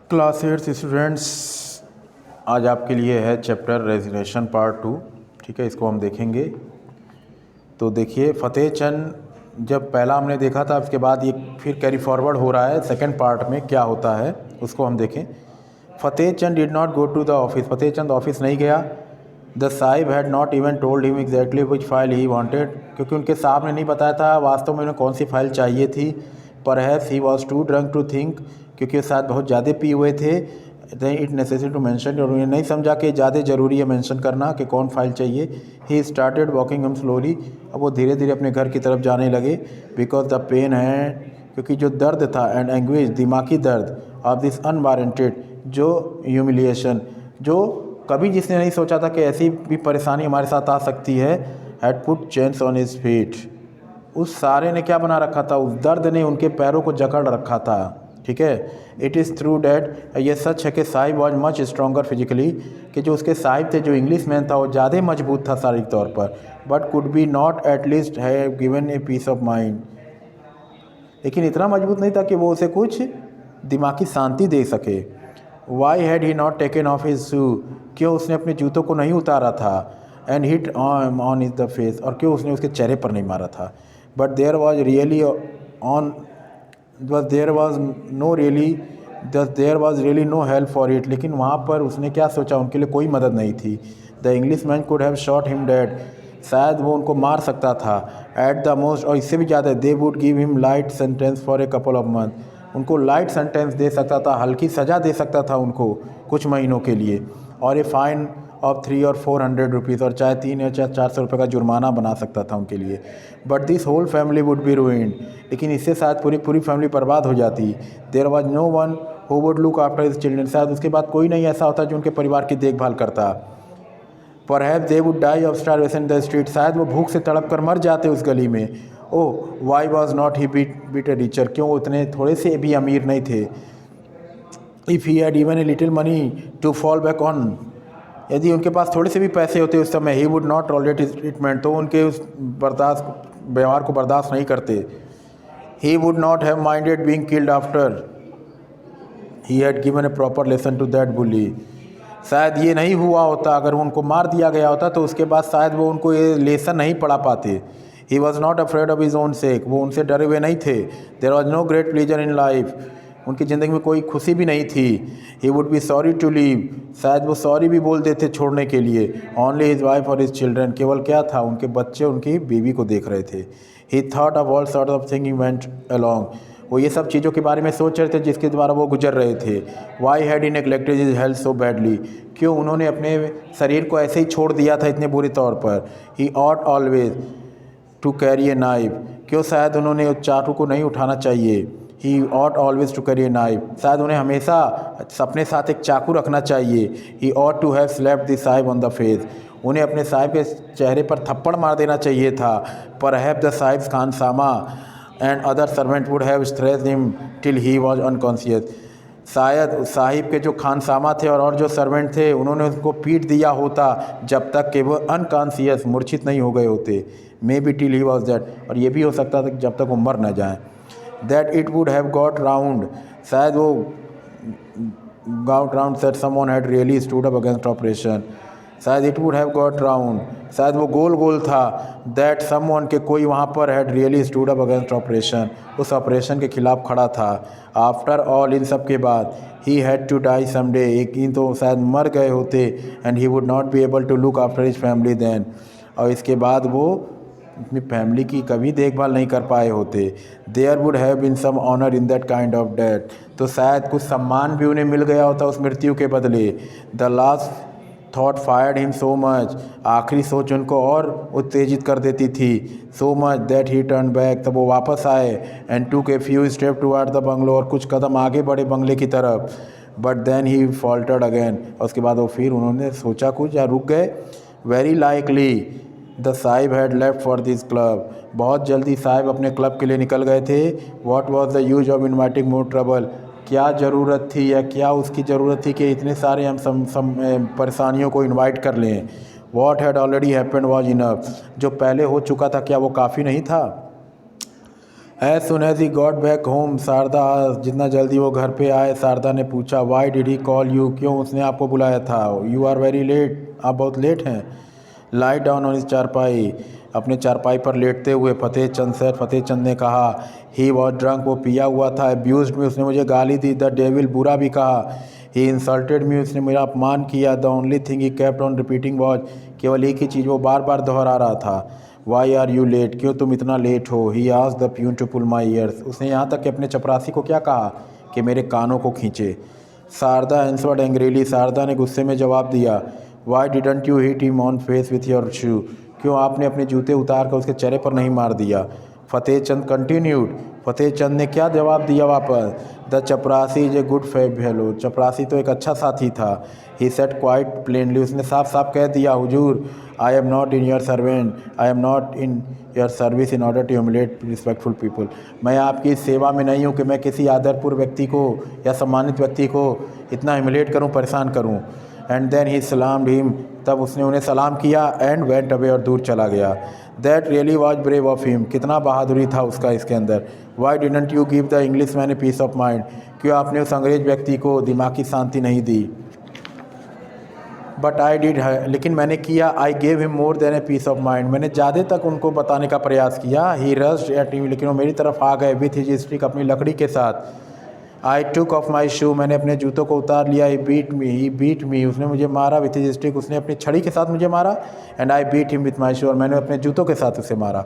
Class 8 students, आज आपके लिए है चैप्टर रेजिग्नेशन पार्ट 2। ठीक है, इसको हम देखेंगे। तो देखिए, फ़तेह चंद जब पहला हमने देखा था, उसके बाद ये फिर कैरी फॉरवर्ड हो रहा है सेकंड पार्ट में क्या होता है उसको हम देखें। Fateh Chand did not go to the office. Fateh Chand office नहीं गया। The sahib had not even told him exactly which file he wanted, क्योंकि उनके साहब ने नहीं बताया था वास्तव में उन्हें कौन सी फाइल चाहिए थी। Perhaps he was too drunk to think, क्योंकि शायद बहुत ज़्यादा पी हुए थे। इट नेसेसरी टू मेंशन, और उन्हें नहीं समझा कि ज़्यादा ज़रूरी है मेंशन करना कि कौन फाइल चाहिए। ही स्टार्टेड वॉकिंग हम स्लोली, अब वो धीरे धीरे अपने घर की तरफ जाने लगे। बिकॉज द पेन है, क्योंकि जो दर्द था, एंड एंग्वेज दिमागी दर्द, ऑफ दिस अनवारंटेड, जो ह्यूमिलिएशन, जो कभी जिसने नहीं सोचा था कि ऐसी भी परेशानी हमारे साथ आ सकती है, had put chains on his feet. उस सारे ने क्या बना रखा था, उस दर्द ने उनके पैरों को जकड़ रखा था। ठीक है, इट इज़ ट्रू डैट, ये सच है कि Sahib was much stronger physically, कि जो उसके साहिब थे, जो इंग्लिश मैन था, वो ज़्यादा मजबूत था शारीरिक तौर पर। But could be not at least have given a piece of mind, लेकिन इतना मजबूत नहीं था कि वो उसे कुछ दिमागी शांति दे सके। Why had he not taken off his shoe, क्यों उसने अपने जूतों को नहीं उतारा था। And hit on is the face, और क्यों उसने उसके चेहरे पर नहीं मारा था। But there was really on there was really no help for it, लेकिन वहाँ पर उसने क्या सोचा, उनके लिए कोई मदद नहीं थी। The English man could have shot him dead, शायद वो उनको मार सकता था। एट द मोस्ट, और इससे भी ज़्यादा, they would give him light sentence for a couple of month, उनको लाइट सेंटेंस दे सकता था, हल्की सज़ा दे सकता था उनको कुछ महीनों के लिए, और ए फ़ाइन ऑफ 300 और 400 रुपीज़, और चाहे 300 या चाहे 400 रुपये का जुर्माना बना सकता था उनके लिए। But this whole family would be ruined, लेकिन इससे शायद पूरी फैमिली बर्बाद हो जाती। There was no one who would look after his children, शायद उसके बाद कोई नहीं ऐसा होता जो उनके परिवार की देखभाल करता। Perhaps they would die of starvation in the street, शायद वो भूख से तड़प कर मर जाते उस गली में। Oh why was not he beat a richer, क्यों उतने थोड़े से भी अमीर नहीं थे। If he had even a little money to fall back on, यदि उनके पास थोड़े से भी पैसे होते उस समय, he would not tolerate his treatment, तो उनके उस व्यवहार को बर्दाश्त नहीं करते। He would not have minded being killed after he had given a proper lesson to that bully, शायद ये नहीं हुआ होता, अगर उनको मार दिया गया होता तो उसके बाद शायद वो उनको ये लेसन नहीं पढ़ा पाते। He was not afraid of his own sake, वो उनसे डरे हुए नहीं थे। There was no great pleasure in life, उनकी ज़िंदगी में कोई खुशी भी नहीं थी। He would be sorry to leave, शायद वो सॉरी भी बोल देते छोड़ने के लिए। ओनली हिज वाइफ और हिज चिल्ड्रन, केवल क्या था, उनके बच्चे उनकी बीवी को देख रहे थे। ही thought of all sort of thinking went along, वो ये सब चीज़ों के बारे में सोच रहे थे जिसके द्वारा वो गुजर रहे थे। Why had he neglected his health so badly, क्यों उन्होंने अपने शरीर को ऐसे ही छोड़ दिया था इतने बुरे तौर पर। He ought always to carry a knife, क्यों शायद उन्होंने उस चाकू को नहीं उठाना चाहिए। He ought always to carry a knife, शायद उन्हें हमेशा अपने साथ एक चाकू रखना चाहिए। He ought to have slapped the sahib on the face, उन्हें अपने साहिब के चेहरे पर थप्पड़ मार देना चाहिए था। पर have the sahib khansama and other servant would have thrashed him till he was unconscious, शायद साहिब के जो खानसामा थे और जो सर्वेंट थे, उन्होंने उसको पीट दिया होता जब तक कि वो अनकॉन्शियस, मूर्छित नहीं हो गए होते। May be till he was that, और ये भी हो सकता था कि जब तक वो मर न जाए। That it would have got round, शायद वो got round that someone had really stood up against operation, शायद it would have got round, शायद वो गोल गोल था। दैट समवन, के कोई वहाँ पर had really stood up against operation, उस ऑपरेशन के खिलाफ खड़ा था। आफ्टर ऑल, इन सब के बाद, he had to die someday, एक दिन तो शायद मर गए होते। And he would not be able to look after his family then, और इसके बाद वो अपनी फैमिली की कभी देखभाल नहीं कर पाए होते। There would have been some honour in that kind of death, तो शायद कुछ सम्मान भी उन्हें मिल गया होता उस मृत्यु के बदले। The last thought fired him so much, आखिरी सोच उनको और उत्तेजित कर देती थी। So much that he turn back, तब वो वापस आए। एंड टूक a few step toward the bungalow, और कुछ कदम आगे बढ़े बंगले की तरफ। बट देन ही फॉल्टर्ड अगेन, और उसके बाद वो फिर उन्होंने सोचा कुछ या रुक गए। Very likely the sahib had left for this club, बहुत जल्दी साहिब अपने क्लब के लिए निकल गए थे। What was the use of inviting more trouble, क्या ज़रूरत थी या क्या उसकी ज़रूरत थी कि इतने सारे हम परेशानियों को इनवाइट कर लें। What had already happened was enough, जो पहले हो चुका था क्या वो काफ़ी नहीं था। As soon as he got back home Sharda, जितना जल्दी वो घर पे आए शारदा ने पूछा why did he call you, क्यों उसने आपको बुलाया था। यू आर वेरी लेट, आप बहुत लेट हैं। लाई डाउन ऑन इस चारपाई, अपने चारपाई पर लेटते हुए फतेह चंद सर, फतेह चंद ने कहा ही वॉज ड्रंक, वो पिया हुआ था। एब्यूज्ड मी, उसने मुझे गाली दी। द डेविल, बुरा भी कहा। ही इंसल्टेड मी, उसने मेरा अपमान किया। The only thing he kept on repeating was, केवल एक ही चीज़ वो बार बार दोहरा रहा था, वाई आर यू लेट, क्यों तुम इतना लेट हो। He asked the peon to pull my ears, उसने यहाँ तक कि अपने चपरासी को क्या कहा कि मेरे कानों को खींचे। शारदा आंसर्ड एंग्रीली, शारदा ने गुस्से में जवाब दिया why didn't you hit him on face with your shoe, क्यों आपने अपने जूते उतार कर उसके चेहरे पर नहीं मार दिया। फतेह चंद कंटिन्यूड, फतेह चंद ने क्या जवाब दिया वापस। द चपरासी इज ए गुड फेलो, चपरासी तो एक अच्छा साथी था। ही सेड क्वाइट प्लेनली, उसने साफ साफ कह दिया हुजूर I am not in your servant, I am not in your service in order to humiliate respectful people, मैं आपकी सेवा में नहीं हूँ कि मैं किसी आदरपूर्ण व्यक्ति को या सम्मानित व्यक्ति को इतना ह्यूमिलेट करूँ, परेशान करूँ। एंड देन ही सलाम्ड हिम, तब उसने उन्हें सलाम किया। एंड वेंट अवे, और दूर चला गया। That really was brave of him, कितना बहादुरी था उसका इसके अंदर। Why didn't you give the English man a piece of mind, क्यों आपने उस अंग्रेज व्यक्ति को दिमागी शांति नहीं दी। बट आई डिड, लेकिन मैंने किया। I gave him more than a piece of mind, मैंने ज़्यादा तक उनको बताने का प्रयास किया। ही रश्ड एट हिम, लेकिन वो मेरी तरफ आ गए विथ हिज स्टिक, अपनी लकड़ी के साथ। आई टुक ऑफ माई शू, मैंने अपने जूतों को उतार लिया। ही बीट मी, उसने मुझे मारा विथ हिज स्टिक, उसने अपनी छड़ी के साथ मुझे मारा। And I beat him with my shoe, और मैंने अपने जूतों के साथ उसे मारा।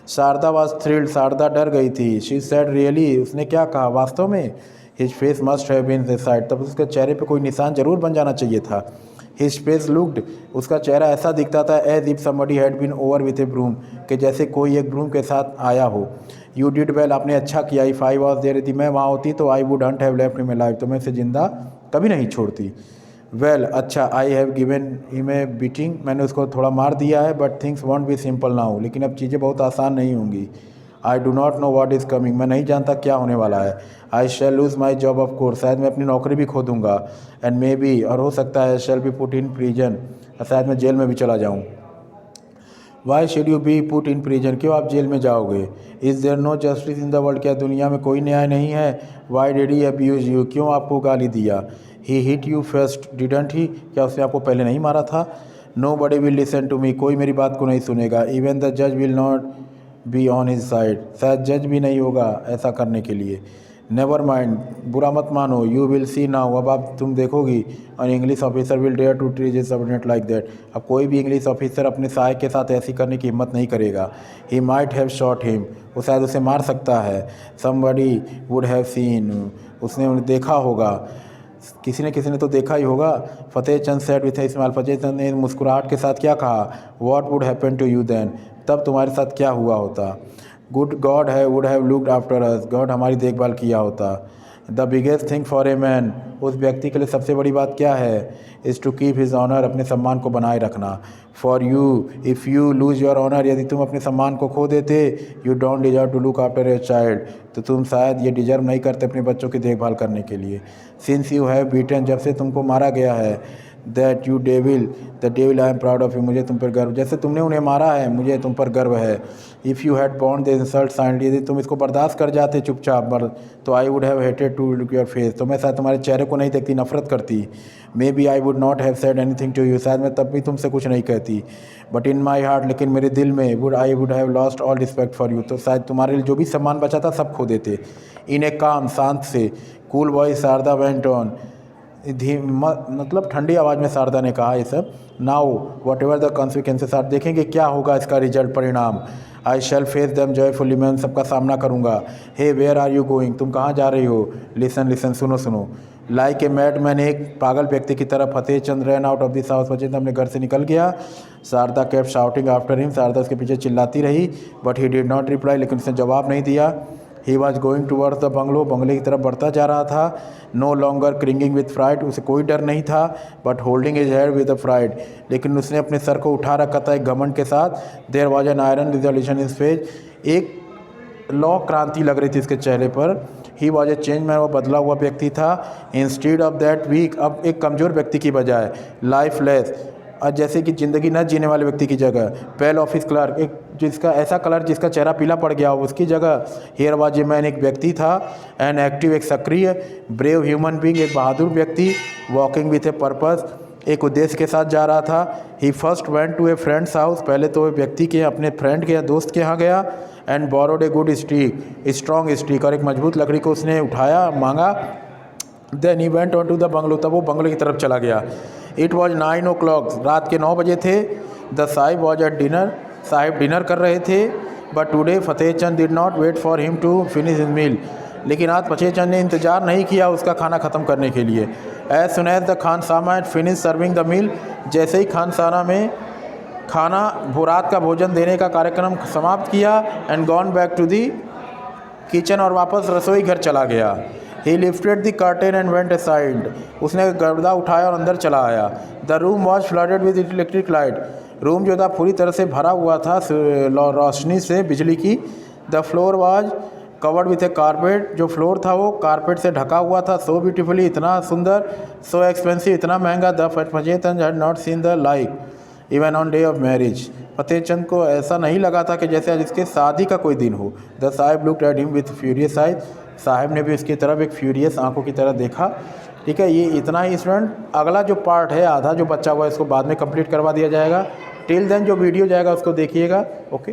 शारदा वॉज थ्रिल्ड, शारदा डर गई थी। शी सेड रियली, उसने क्या कहा वास्तव में। His face must have been this side, तब उसके चेहरे पे कोई निशान जरूर बन जाना चाहिए था। हिज फेस लुक्ड, उसका चेहरा ऐसा दिखता था as if somebody had been over with a broom, कि जैसे कोई एक ब्रूम के साथ आया हो। यू डिड वेल, आपने अच्छा किया। इफ़ आई वॉज देयर, यदि मैं वहाँ होती तो I would hunt have left him alive, तो मैं इसे जिंदा कभी नहीं छोड़ती। वेल, अच्छा, I have given him a beating, मैंने उसको थोड़ा मार दिया है। But things won't be simple now, लेकिन अब चीज़ें बहुत आसान नहीं होंगी। I do not know what is coming, मैं नहीं जानता क्या होने वाला है। I shall lose my job of course, शायद मैं अपनी नौकरी भी खो दूंगा। एंड मे बी, और हो सकता है shall be put in prison, शायद मैं जेल में भी चला जाऊँ। Why should you be put in prison, क्यों आप जेल में जाओगे। Is there no justice in the world, क्या दुनिया में कोई न्याय नहीं है। Why did he abuse you, क्यों आपको गाली दिया। He hit you first didn't he, क्या उसने आपको पहले नहीं मारा था। Nobody will listen to मी, कोई मेरी बात को नहीं सुनेगा। इवन द जज will not be on his side, शायद जज भी नहीं होगा ऐसा करने के लिए। नेवर माइंड, बुरा मत मानो। यू विल सी नाउ, अब आप तुम देखोगी। और English officer will dare to treat his subordinate like that, अब कोई भी इंग्लिश ऑफिसर अपने सहायक के साथ ऐसी करने की हिम्मत नहीं करेगा। He might have shot him, वो शायद उसे मार सकता है। समबडी वुड हैव सीन, उसने उन्हें देखा होगा, किसी ने तो देखा ही होगा। Fateh Chand said with a smile, Fateh Chand ने मुस्कुराहट के साथ क्या कहा। What would happen to you then, तब तुम्हारे साथ क्या हुआ होता। Good God he would have looked after us, God हमारी देखभाल किया होता। The biggest thing for a man, उस व्यक्ति के लिए सबसे बड़ी बात क्या है। Is to keep his honour, अपने सम्मान को बनाए रखना। For you, if you lose your honour, यदि तुम अपने सम्मान को खो देते। You don't deserve to look after a child, तो तुम शायद ये डिजर्व नहीं करते अपने बच्चों की देखभाल करने के लिए। सिंस यू हैव बीटन, जब से तुमको मारा गया है। That you devil, the devil I am proud of you, मुझे तुम पर गर्व, जैसे तुमने उन्हें मारा है मुझे तुम पर गर्व है। इफ़ यू हैड बॉन्ड द इंसल्ट साइलेंटली, यदि तुम इसको बर्दाश्त कर जाते चुपचाप, तो I would have hated to look your face, तो मैं शायद तुम्हारे चेहरे को नहीं देखती, नफरत करती। Maybe I would not have said anything to you, शायद मैं तब भी तुमसे कुछ नहीं कहती। बट इन माई हार्ट, लेकिन मेरे दिल में, आई would have lost all respect for you, तो शायद तुम्हारे लिए जो भी सम्मान बचा था सब खो देते। इन ए काम, शांत से, cool voice Sharda went on, मतलब ठंडी आवाज़ में शारदा ने कहा ये सब। Now whatever the consequences are, देखेंगे क्या होगा इसका रिजल्ट, परिणाम। I shall face them joyfully, मैं उन सबका सामना करूँगा। Hey where are you going, तुम कहाँ जा रही हो। लिसन लिसन, सुनो सुनो। लाइक ए मैड मैन, एक पागल व्यक्ति की तरह Fateh Chand ran out of this house, Fateh Chand अपने घर से निकल गया। Sharda kept shouting after him, Sharda उसके पीछे चिल्लाती रही। But he did not reply, लेकिन उसने जवाब नहीं दिया। He was going towards the bungalow, बंगले की तरफ बढ़ता जा रहा था। No longer cringing with fright, उसे कोई डर नहीं था। But holding his head with pride, लेकिन उसने अपने सर को उठा रखा था एक घमंड के साथ। There was an iron resolution in face, एक लौ क्रांति लग रही थी इसके चेहरे पर। He was a change man, वो बदला हुआ व्यक्ति था। इंस्टीड ऑफ दैट वीक, अब एक कमज़ोर व्यक्ति की बजाय। लाइफलेस, और जैसे कि ज़िंदगी न जीने वाले व्यक्ति की जगह पेल ऑफिस क्लर्क, एक जिसका ऐसा कलर जिसका चेहरा पीला पड़ गया हो उसकी जगह हियर वाज ए मैन, एक व्यक्ति था, एन एक्टिव एक सक्रिय, ब्रेव ह्यूमन बीइंग एक बहादुर व्यक्ति, वॉकिंग विथ ए पर्पस एक उद्देश्य के साथ जा रहा था। He first went to a friend's house, पहले तो व्यक्ति के अपने फ्रेंड के या दोस्त के यहाँ गया, and borrowed a good stick strong stick, और एक मजबूत लकड़ी को उसने उठाया मांगा। Then he went on to the bungalow, तब वो बंगले की तरफ चला गया। इट वॉज 9 o'clock, रात के 9 बजे थे। The sahib was at dinner, साहिब डिनर कर रहे थे। But today Fateh Chand did not wait for him to finish his meal, लेकिन आज फतेह चंद ने इंतज़ार नहीं किया उसका खाना ख़त्म करने के लिए। As soon as the khansama had finish serving the meal, जैसे ही खानसाना में खाना रात का भोजन देने का कार्यक्रम समाप्त किया, and gone back to the kitchen, और वापस रसोई घर चला गया। He lifted the curtain and went aside, उसने गर्दा उठाया और अंदर चला आया। The room was flooded with electric light, room जो था पूरी तरह से भरा हुआ था रोशनी से, बिजली की। The floor was covered with A carpet, जो फ्लोर था वो कारपेट से ढका हुआ था। सो ब्यूटीफुली, इतना सुंदर, सो एक्सपेंसिव, इतना महंगा। The Fateh Chand had not seen the like even on day of marriage, Fateh Chand को ऐसा नहीं लगा था कि जैसे आज इसके शादी का कोई दिन हो। The Sahib looked at him with furious eyes, Sahib ने भी उसकी तरफ एक फ्यूरियस आंखों की तरह देखा। ठीक है, ये इतना ही स्टूडेंट। अगला जो पार्ट है आधा जो बचा हुआ है इसको बाद में कंप्लीट करवा दिया जाएगा। टिल देन जो वीडियो जाएगा उसको देखिएगा। ओके।